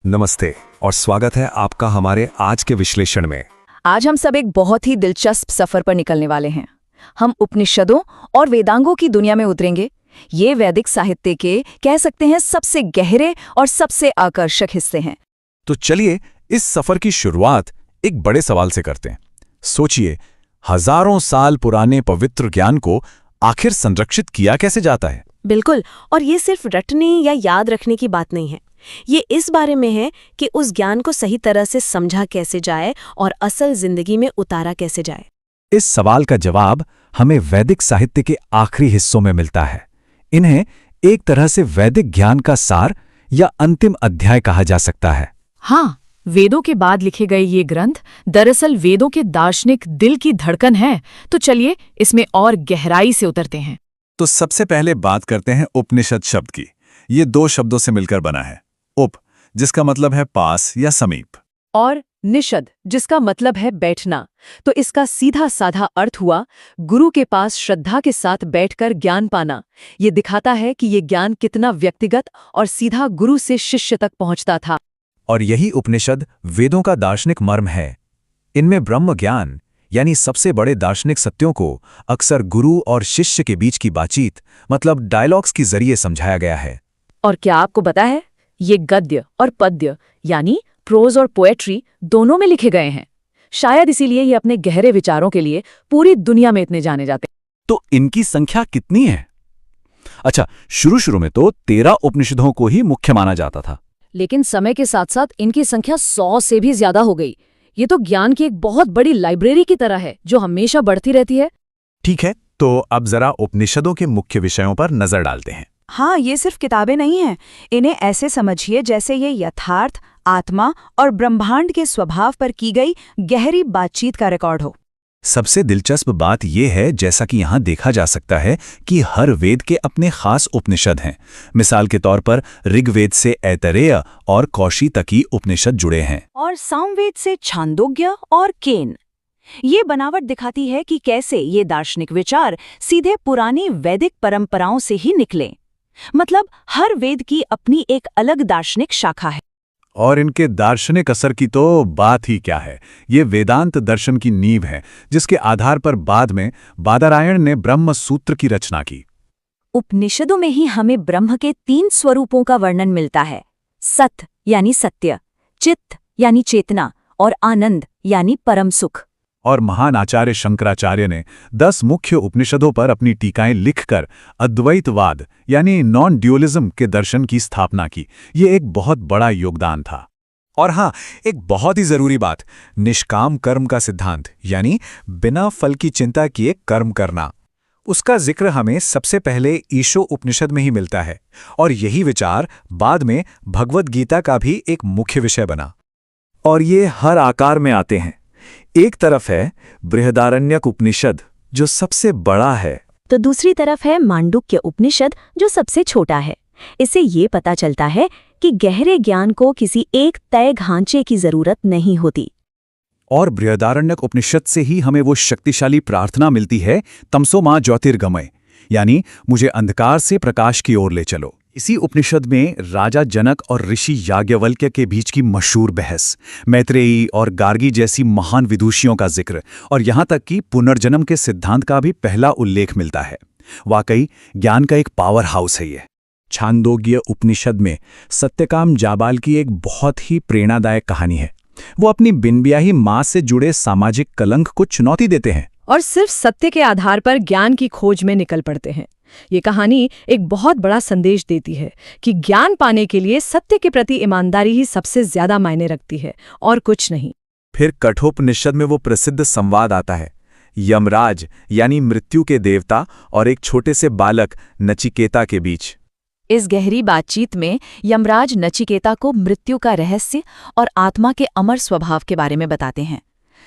नमस्ते और स्वागत है आपका हमारे आज के विश्लेषण में। आज हम सब एक बहुत ही दिलचस्प सफर पर निकलने वाले हैं। हम उपनिषदों और वेदांगों की दुनिया में उतरेंगे। ये वैदिक साहित्य के कह सकते हैं सबसे गहरे और सबसे आकर्षक हिस्से हैं। तो चलिए इस सफर की शुरुआत एक बड़े सवाल से करते हैं। सोचिए, हजारों साल पुराने पवित्र ज्ञान को आखिर संरक्षित किया कैसे जाता है? बिल्कुल, और ये सिर्फ रटने या याद रखने की बात नहीं है। ये इस बारे में है कि उस ज्ञान को सही तरह से समझा कैसे जाए और असल जिंदगी में उतारा कैसे जाए। इस सवाल का जवाब हमें वैदिक साहित्य के आखिरी हिस्सों में मिलता है। इन्हें एक तरह से वैदिक ज्ञान का सार या अंतिम अध्याय कहा जा सकता है। हाँ, वेदों के बाद लिखे गए ये ग्रंथ दरअसल वेदों के दार्शनिक दिल की धड़कन है। तो चलिए इसमें और गहराई से उतरते हैं। तो सबसे पहले बात करते हैं उपनिषद शब्द की। ये दो शब्दों से मिलकर बना है। उप, जिसका मतलब है पास या समीप, और निषद, जिसका मतलब है बैठना। तो इसका सीधा साधा अर्थ हुआ गुरु के पास श्रद्धा के साथ बैठकर ज्ञान पाना। ये दिखाता है कि ये ज्ञान कितना व्यक्तिगत और सीधा गुरु से शिष्य तक पहुंचता था। और यही उपनिषद वेदों का दार्शनिक मर्म है। इनमें ब्रह्म ज्ञान यानी सबसे बड़े दार्शनिक सत्यों को अक्सर गुरु और शिष्य के बीच की बातचीत मतलब डायलॉग्स के जरिए समझाया गया है। और क्या आपको पता है, ये गद्य और पद्य यानी प्रोज और पोएट्री दोनों में लिखे गए हैं। शायद इसीलिए ये अपने गहरे विचारों के लिए पूरी दुनिया में इतने जाने जाते हैं। तो इनकी संख्या कितनी है? अच्छा, शुरू में तो 13 उपनिषदों को ही मुख्य माना जाता था, लेकिन समय के साथ साथ इनकी संख्या 100 से भी ज्यादा हो गई। ये तो ज्ञान की एक बहुत बड़ी लाइब्रेरी की तरह है जो हमेशा बढ़ती रहती है। ठीक है, तो अब जरा उपनिषदों के मुख्य विषयों पर नजर डालते हैं। हाँ, ये सिर्फ किताबें नहीं हैं। इन्हें ऐसे समझिए जैसे ये यथार्थ, आत्मा और ब्रह्मांड के स्वभाव पर की गई गहरी बातचीत का रिकॉर्ड हो। सबसे दिलचस्प बात यह है, जैसा कि यहाँ देखा जा सकता है, कि हर वेद के अपने खास उपनिषद हैं। मिसाल के तौर पर ऋग्वेद से ऐतरेय और कौशितकी उपनिषद जुड़े हैं, और सामवेद से छांदोग्य और केन। ये बनावट दिखाती है कि कैसे ये दार्शनिक विचार सीधे पुरानी वैदिक परंपराओं से ही निकले। मतलब हर वेद की अपनी एक अलग दार्शनिक शाखा है। और इनके दार्शनिक असर की तो बात ही क्या है। ये वेदांत दर्शन की नींव है, जिसके आधार पर बाद में बादरायण ने ब्रह्म सूत्र की रचना की। उपनिषदों में ही हमें ब्रह्म के 3 स्वरूपों का वर्णन मिलता है। सत यानी सत्य, चित्त यानी चेतना, और आनंद यानी परम सुख। और महान आचार्य शंकराचार्य ने 10 मुख्य उपनिषदों पर अपनी टीकाएं लिखकर अद्वैतवाद यानी नॉन ड्यूअलिज्म के दर्शन की स्थापना की। ये एक बहुत बड़ा योगदान था। और हाँ, एक बहुत ही जरूरी बात, निष्काम कर्म का सिद्धांत यानी बिना फल की चिंता किए कर्म करना, उसका जिक्र हमें सबसे पहले ईशो उपनिषद में ही मिलता है। और यही विचार बाद में भगवद गीता का भी एक मुख्य विषय बना। और ये हर आकार में आते हैं। एक तरफ है बृहदारण्यक उपनिषद जो सबसे बड़ा है, तो दूसरी तरफ है मांडुक्य उपनिषद जो सबसे छोटा है। इससे ये पता चलता है कि गहरे ज्ञान को किसी एक तय ढांचे की जरूरत नहीं होती। और बृहदारण्यक उपनिषद से ही हमें वो शक्तिशाली प्रार्थना मिलती है, तमसो मा ज्योतिर्गमय, यानी मुझे अंधकार से प्रकाश की ओर ले चलो। इसी उपनिषद में राजा जनक और ऋषि याज्ञवल्क्य के बीच की मशहूर बहस, मैत्रेयी और गार्गी जैसी महान विदुषियों का जिक्र, और यहाँ तक कि पुनर्जन्म के सिद्धांत का भी पहला उल्लेख मिलता है। वाकई ज्ञान का एक पावर हाउस है ये। छांदोग्य उपनिषद में सत्यकाम जाबाल की एक बहुत ही प्रेरणादायक कहानी है। वो अपनी बिनब्याही माँ से जुड़े सामाजिक कलंक को चुनौती देते हैं और सिर्फ सत्य के आधार पर ज्ञान की खोज में निकल पड़ते हैं। ये कहानी एक बहुत बड़ा संदेश देती है कि ज्ञान पाने के लिए सत्य के प्रति ईमानदारी ही सबसे ज्यादा मायने रखती है और कुछ नहीं। फिर कठोपनिषद में वो प्रसिद्ध संवाद आता है, यमराज यानी मृत्यु के देवता और एक छोटे से बालक नचिकेता के बीच। इस गहरी बातचीत में यमराज नचिकेता को मृत्यु का रहस्य और आत्मा के अमर स्वभाव के बारे में बताते हैं।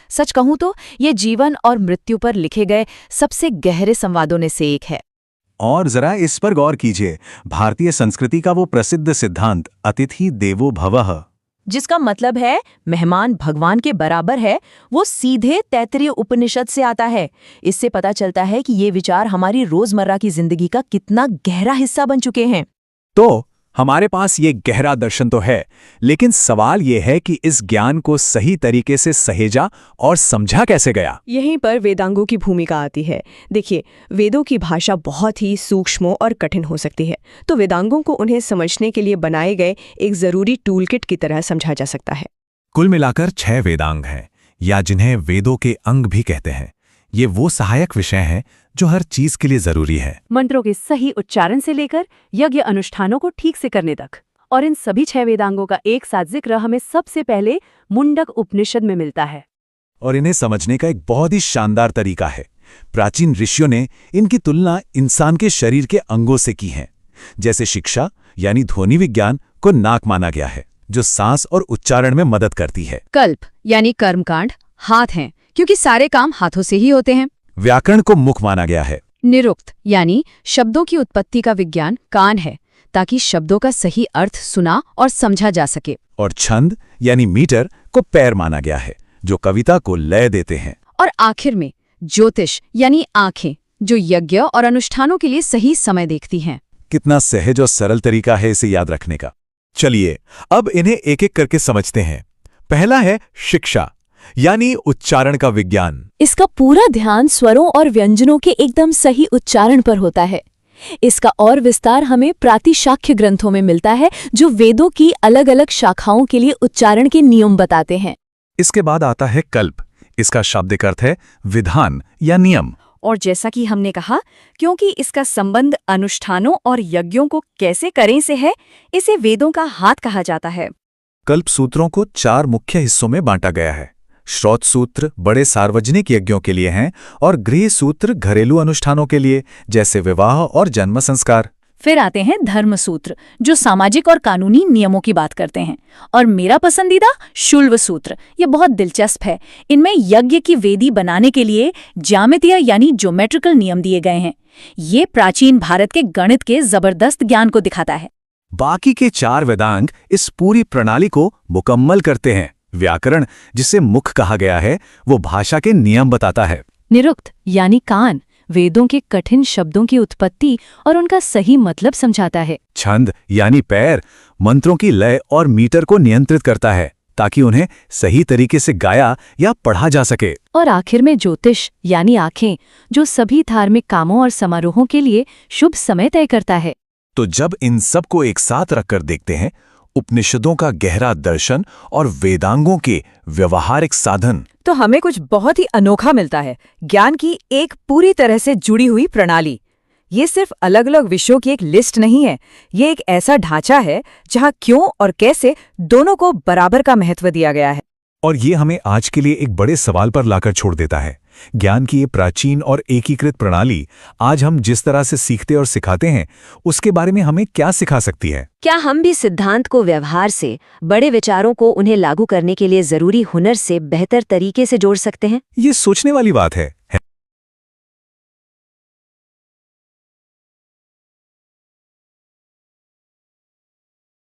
सच कहूं तो ये जीवन और मृत्यु पर लिखे गए सबसे गहरे संवादों में से एक है। और जरा इस पर गौर कीजिए, भारतीय संस्कृति का वो प्रसिद्ध सिद्धांत अतिथि देवो भवः, जिसका मतलब है मेहमान भगवान के बराबर है, वो सीधे तैत्तिरीय उपनिषद से आता है। इससे पता चलता है कि ये विचार हमारी रोजमर्रा की जिंदगी का कितना गहरा हिस्सा बन चुके हैं। तो हमारे पास ये गहरा दर्शन तो है, लेकिन सवाल ये है कि इस ज्ञान को सही तरीके से सहेजा और समझा कैसे गया। यहीं पर वेदांगों की भूमिका आती है। देखिए, वेदों की भाषा बहुत ही सूक्ष्म और कठिन हो सकती है, तो वेदांगों को उन्हें समझने के लिए बनाए गए एक जरूरी टूलकिट की तरह समझा जा सकता है। कुल मिलाकर 6 वेदांग हैं, या जिन्हें वेदों के अंग भी कहते हैं। ये वो सहायक विषय हैं जो हर चीज के लिए जरूरी है। मंत्रों के सही उच्चारण से लेकर यज्ञ अनुष्ठानों को ठीक से करने तक। और इन सभी 6 वेदांगों का एक साथ जिक्र हमें सबसे पहले मुंडक उपनिषद में मिलता है। और इन्हें समझने का एक बहुत ही शानदार तरीका है। प्राचीन ऋषियों ने इनकी तुलना इंसान के शरीर के अंगों से की है। जैसे शिक्षा यानी ध्वनि विज्ञान को नाक माना गया है, जो सांस और उच्चारण में मदद करती है। कल्प यानी कर्मकांड हाथ हैं, क्योंकि सारे काम हाथों से ही होते हैं। व्याकरण को मुख माना गया है। निरुक्त यानी शब्दों की उत्पत्ति का विज्ञान कान है, ताकि शब्दों का सही अर्थ सुना और समझा जा सके। और छंद यानी मीटर को पैर माना गया है, जो कविता को लय देते हैं। और आखिर में ज्योतिष यानी आंखें, जो यज्ञ और अनुष्ठानों के लिए सही समय देखती हैं। कितना सहज और सरल तरीका है इसे याद रखने का। चलिए अब इन्हें एक एक करके समझते हैं। पहला है शिक्षा यानी उच्चारण का विज्ञान। इसका पूरा ध्यान स्वरों और व्यंजनों के एकदम सही उच्चारण पर होता है। इसका और विस्तार हमें प्रातिशाख्य ग्रंथों में मिलता है, जो वेदों की अलग अलग शाखाओं के लिए उच्चारण के नियम बताते हैं। इसके बाद आता है कल्प। इसका शाब्दिक अर्थ है विधान या नियम। और जैसा कि हमने कहा, क्योंकि इसका संबंध अनुष्ठानों और यज्ञों को कैसे करें से है, इसे वेदों का हाथ कहा जाता है। कल्प सूत्रों को 4 मुख्य हिस्सों में बांटा गया है। श्रौत सूत्र बड़े सार्वजनिक यज्ञों के लिए हैं और गृह सूत्र घरेलू अनुष्ठानों के लिए, जैसे विवाह और जन्म संस्कार। फिर आते हैं धर्मसूत्र, जो सामाजिक और कानूनी नियमों की बात करते हैं। और मेरा पसंदीदा शुल्व सूत्र, ये बहुत दिलचस्प है। इनमें यज्ञ की वेदी बनाने के लिए ज्यामितीय यानी ज्योमेट्रिकल नियम दिए गए हैं। ये प्राचीन भारत के गणित के जबरदस्त ज्ञान को दिखाता है। बाकी के 4 वेदांग इस पूरी प्रणाली को मुकम्मल करते हैं। व्याकरण, जिसे मुख कहा गया है, वो भाषा के नियम बताता है। निरुक्त यानी कान, वेदों के कठिन शब्दों की उत्पत्ति और उनका सही मतलब समझाता है। छंद यानी पैर, मंत्रों की लय और मीटर को नियंत्रित करता है, ताकि उन्हें सही तरीके से गाया या पढ़ा जा सके। और आखिर में ज्योतिष यानी आंखें, जो सभी धार्मिक कामों और समारोहों के लिए शुभ समय तय करता है। तो जब इन सब को एक साथ रखकर देखते हैं, उपनिषदों का गहरा दर्शन और वेदांगों के व्यवहारिक साधन, तो हमें कुछ बहुत ही अनोखा मिलता है। ज्ञान की एक पूरी तरह से जुड़ी हुई प्रणाली। ये सिर्फ अलग अलग विषयों की एक लिस्ट नहीं है, ये एक ऐसा ढांचा है जहाँ क्यों और कैसे दोनों को बराबर का महत्व दिया गया है। और ये हमें आज के लिए एक बड़े सवाल पर लाकर छोड़ देता है। ज्ञान की ये प्राचीन और एकीकृत प्रणाली आज हम जिस तरह से सीखते और सिखाते हैं, उसके बारे में हमें क्या सिखा सकती है? क्या हम भी सिद्धांत को व्यवहार से, बड़े विचारों को उन्हें लागू करने के लिए जरूरी हुनर से बेहतर तरीके से जोड़ सकते हैं? ये सोचने वाली बात है।